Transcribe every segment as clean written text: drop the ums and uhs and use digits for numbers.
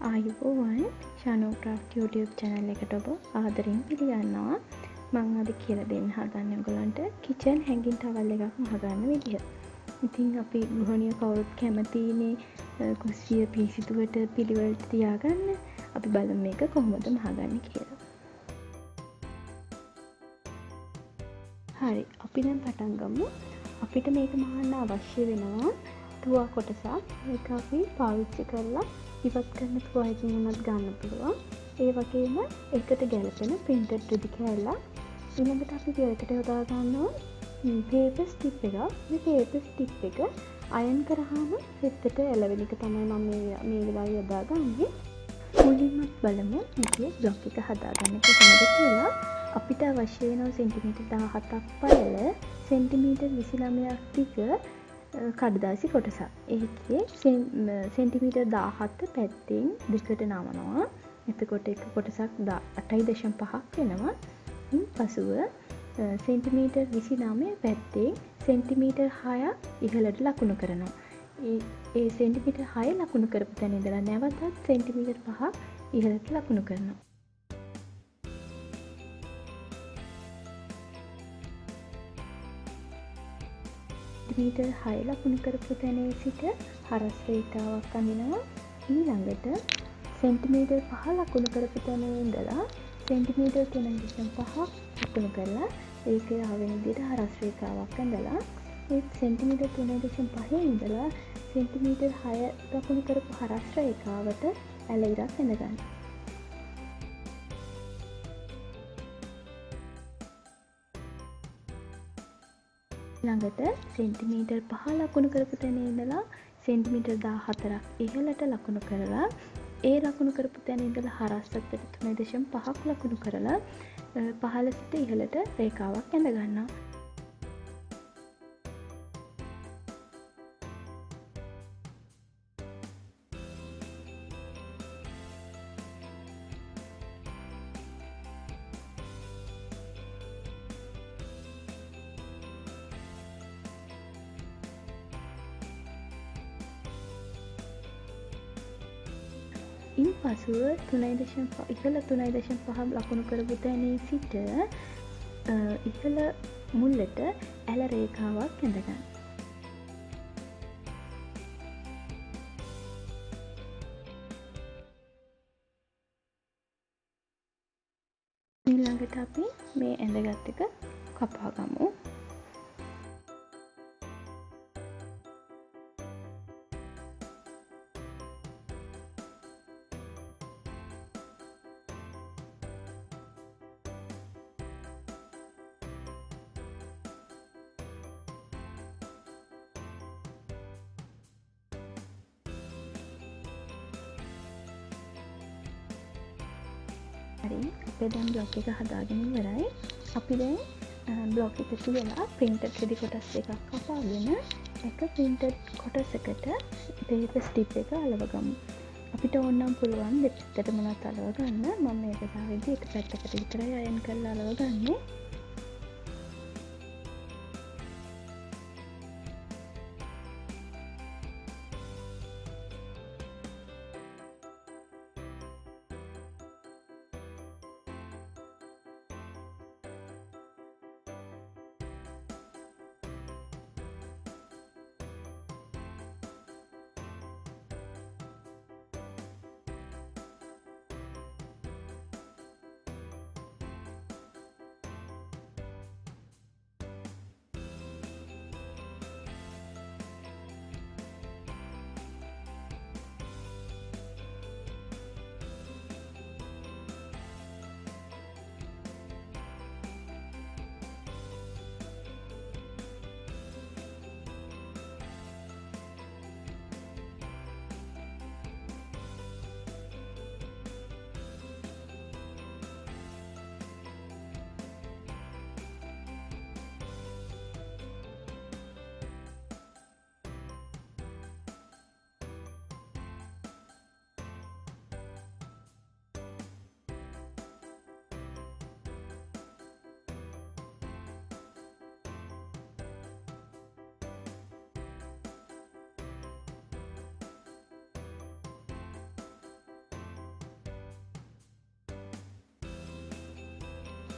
ආයුබෝවන් ශානෝ craft YouTube channel එකට ඔබ ආදරෙන් පිළිගන්නවා. මම අද කියලා දෙන්න හදන්නේ ඔයගලන්ට කිචන් හැංගින් ටවල් එකක් මහගන්න විදිහ. ඉතින් අපි ගෘහණිය කවුරුත් කැමතිනේ කුස්සිය පිරිසිදුවට පිළිවෙලට තියාගන්න. අපි බලමු මේක කොහොමද මහගන්නේ කියලා. හරි, අපි දැන් පටන් ගමු. අපිට මේක මහන්න අවශ්‍ය වෙනවා තුවා කොටසක්. මේක අපි පාවිච්චි කරලා ඉවත් කරන තුවායකින් උනත් ගන්න පුළුවන්. ඒ වගේම එකට ගැලපෙන printed රෙදි කෑල්ලක්. ඊළඟට අපි දෙයකට යොදා ගන්නවා paper strip එකක්. මේ paper strip එක අයන් කරාම සෙට්ට එළවෙන එක තමයි මම මේ වෙලාවේ යොදාගන්නේ. මුලින්ම බලමු මේකේ බ්ලොක් එක හදාගන්න කොහොමද කියලා. අපිට අවශ්‍ය වෙනවා සෙන්ටිමීටර් 17ක් පළල, සෙන්ටිමීටර් 29ක් දිග කඩදාසි කොටසක්. ඒකේ සෙන්ටිමීටර් 17 පැත්තෙන් දෙකට නමනවා. එතකොට එක කොටසක් 8.5ක් වෙනවා. පසුව සෙන්ටිමීටර් 29 පැත්තෙන් සෙන්ටිමීටර් 6ක් ඉහළට ලකුණු කරනවා. ඒ සෙන්ටිමීටර් 6 ලකුණු කරපු තැන ඉඳලා නැවතත් සෙන්ටිමීටර් 5ක් ඉහළට ලකුණු කරනවා. සෙන්ටිමීටර් 6 ලකුණු කරපු තැනේ සිට හරස් රේඛාවක් අඳිනවා. ඊළඟට සෙන්ටිමීටර් 5 ලකුණු කරපු තැනේ ඉඳලා සෙන්ටිමීටර් 3.5ක් ලකුණු කරලා ඒකේ ආවෙන විදිහට හරස් රේඛාවක් ඇඳලා ඒ සෙන්ටිමීටර් 3.5 ඉඳලා සෙන්ටිමීටර් 6 ලකුණු කරපු හරස් රේඛාවට ඇල ඉරක් ඇඳ ගන්න. ළඟට සෙන්ටිමීටර් 5 ලකුණු කරපු තැන ඉඳලා සෙන්ටිමීටර් 14ක් ඉහළට ලකුණු කරලා ඒ ලකුණු කරපු තැන ඉඳලා හරස් අතට 3.5ක් ලකුණු කරලා පහළ සිට ඉහළට රේඛාවක් ඇඳ ගන්නවා. ඉන් පසුව 3.5 ඉහළ 3.5 ලකුණු කරපු තැනේ සිට ඉහළ මුල්ලට ඇල රේඛාවක් ඇඳ ගන්න. ඊළඟට අපි මේ ඇඳගත් එක කපා ගමු. හරි, අපේ දැන් බ්ලොක් එක හදාගෙන ඉවරයි. අපි දැන් බ්ලොක් එක තියලා printed රෙදි කොටස් එකක් කපාගෙන එක printed කොටසකට paper strip එක අලව ගමු. අපිට ඕන නම් පුළුවන් දෙපැත්තටම උනත් අලව ගන්න. මම මේ වෙලාවේදී එක පැත්තකට විතරයි අයන් කරලා අලව ගන්නේ.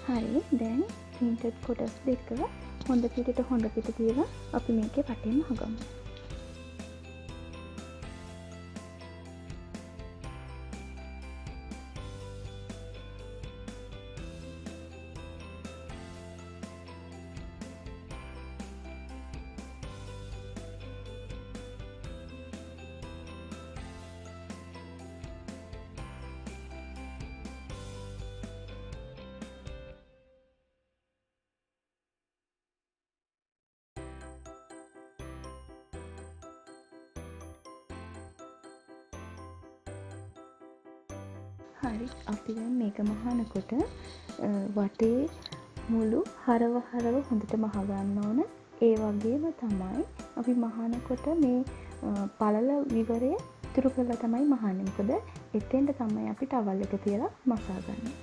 හරි දැන් printed කොටස් දෙක හොඳ පිට තියලා අපි මේකේ වටේම හගමු. හරි අපි දැන් මේක මහනකොට වටේ මුළු හරව හොඳටම අහගන්න ඕන. ඒ වගේම තමයි අපි මහනකොට මේ පළල විවරය ඉතුරු කරලා තමයි මහන්නේ. මොකද එතෙන්ට තමයි අපි ටවල් එක තියලා මසා ගන්න.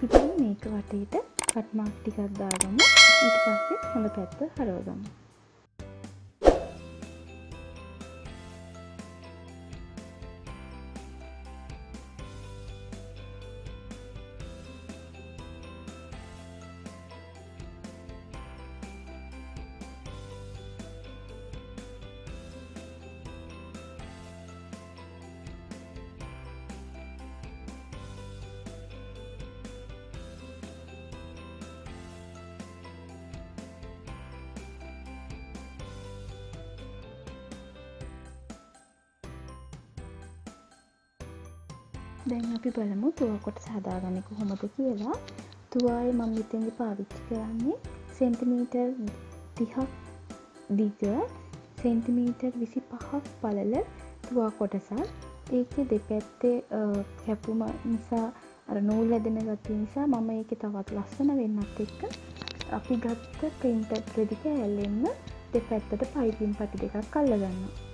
ඉතින් මේක වටේට කට් මාක් ටිකක් දාගමු. ඊට පස්සේ හොඳ පැත්ත හරවගමු. දැන් අපි බලමු තුවා කොටස හදාගන්නේ කොහොමද කියලා. තුවාය මම මෙතෙන්දි පාවිච්චි කරන්නේ සෙන්ටිමීටර් 30ක් දිග සෙන්ටිමීටර් 25ක් පළල තුවා කොටසක්. ඒකේ දෙපැත්තේ කැපුම නිසා අර නූල් වැදෙන ගතිය නිසා මම ඒකේ තවත් ලස්සන වෙන්නත් එක්ක අපි ගත්ත printed රෙදි කෑල්ලෙන්න දෙපැත්තට පයිපින් පටි දෙකක් අල්ලගන්නවා.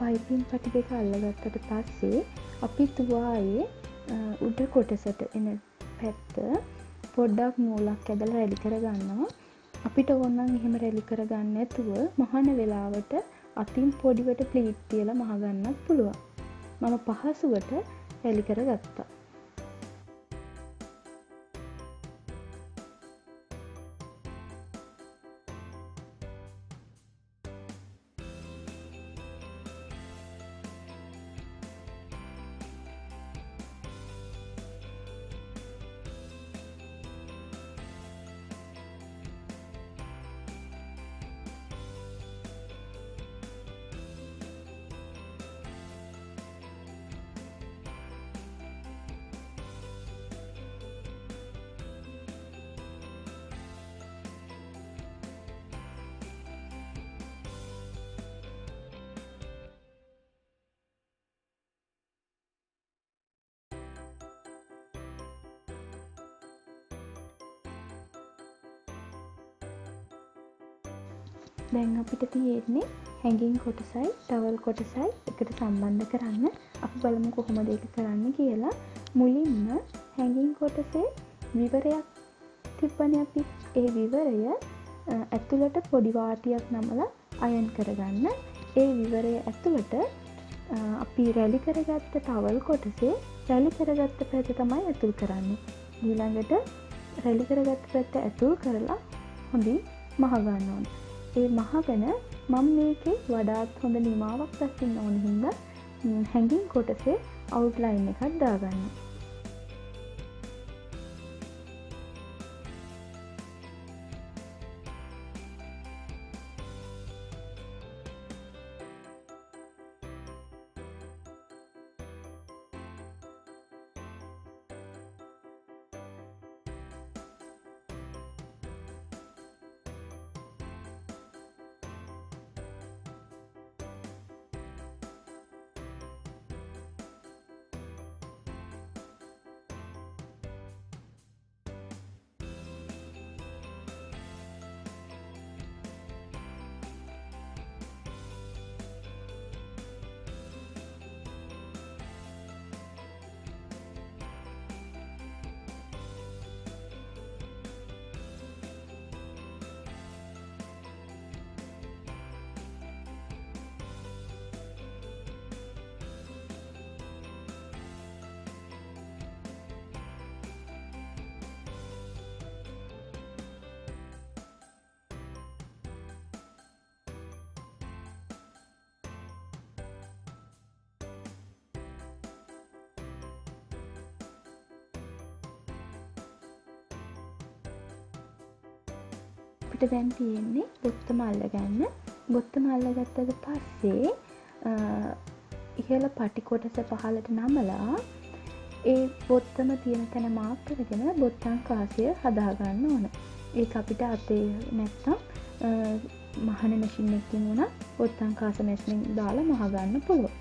පයිපින් පටි දෙක අල්ලගත්තට පස්සේ අපි තුවායේ උඩ කොටසට එන පැත්ත පොඩ්ඩක් නූලක් ඇදලා රැලි කරගන්නවා. අපිට ඕන නම් එහෙම රැලි කරගන්න නැතුව මහන වෙලාවට අතින් පොඩිවට ප්ලීට් තියලා මහ ගන්නත් පුළුවන්. මම පහසුවට රැලි කරගත්තා. දැන් අපිට තියෙන්නේ හැඟින් කොටසයි ටවල් කොටසයි එකට සම්බන්ධ කරන්න. අපි බලමු කොහොමද ඒක කරන්න කියලා. මුලින්ම හැඟින් කොටසේ විවරයක් තිබ්බනේ අපි. ඒ විවරය ඇතුළට පොඩි වාටියක් නමලා අයන් කරගන්න. ඒ විවරය ඇතුළට අපි රැලි කරගත්ත ටවල් කොටසේ රැලි කරගත්ත පැත්ත තමයි ඇතුල් කරන්නේ. ඊළඟට රැලි කරගත්ත පැත්ත ඇතුල් කරලා හොඳින් මහ ගන්න ඕනේ. ඒ මහගෙන මම මේකේ වඩාත් හොඳ නිමාවක් දක්වන්න ඕන හින්දා හැඟින් කොටසේ අවුට්ලයින් එකක් දාගන්න. අපිට දැන් තියෙන්නේ බොත්තම අල්ලගන්න. බොත්තම අල්ලගත්තට පස්සේ ඉහළ පටි කොටස පහළට නමලා ඒ බොත්තම තියෙන තැන මාක් කරගෙන බොත්තම් කාසිය හදා ගන්න ඕන. ඒක අපිට අතේ නැත්තම් මහන මැෂින් එකකින් උනත් බොත්තම් කාස මැෂින් දාලා මහ ගන්න පුළුවන්.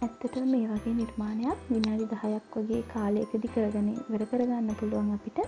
ඇත්තටම මේ වගේ නිර්මාණයක් විනාඩි 10ක් වගේ කාලයකදී කරගෙන ඉවර කරගන්න පුළුවන් අපිට.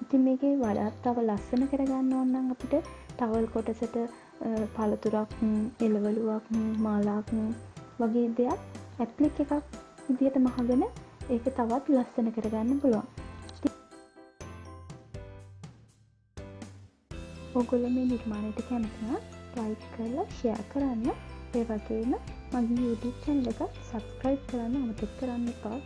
ඉතින් මේකේ වඩාත් තව ලස්සන කරගන්න ඕන නම් අපිට ටවල් කොටසට පළතුරක්, එළවලුවක්, මාලාවක් වගේ දෙයක් ඇප්ලික් එකක් විදියට මහගෙන ඒක තවත් ලස්සන කරගන්න පුළුවන්. ඔයගොල්ලෝ මේ නිර්මාණයට කැමති නම් ලයික් කරලා ෂෙයා කරන්න. ඒ වගේම මගේ YouTube channel එක subscribe කරන්න අමතක කරන්න එපා.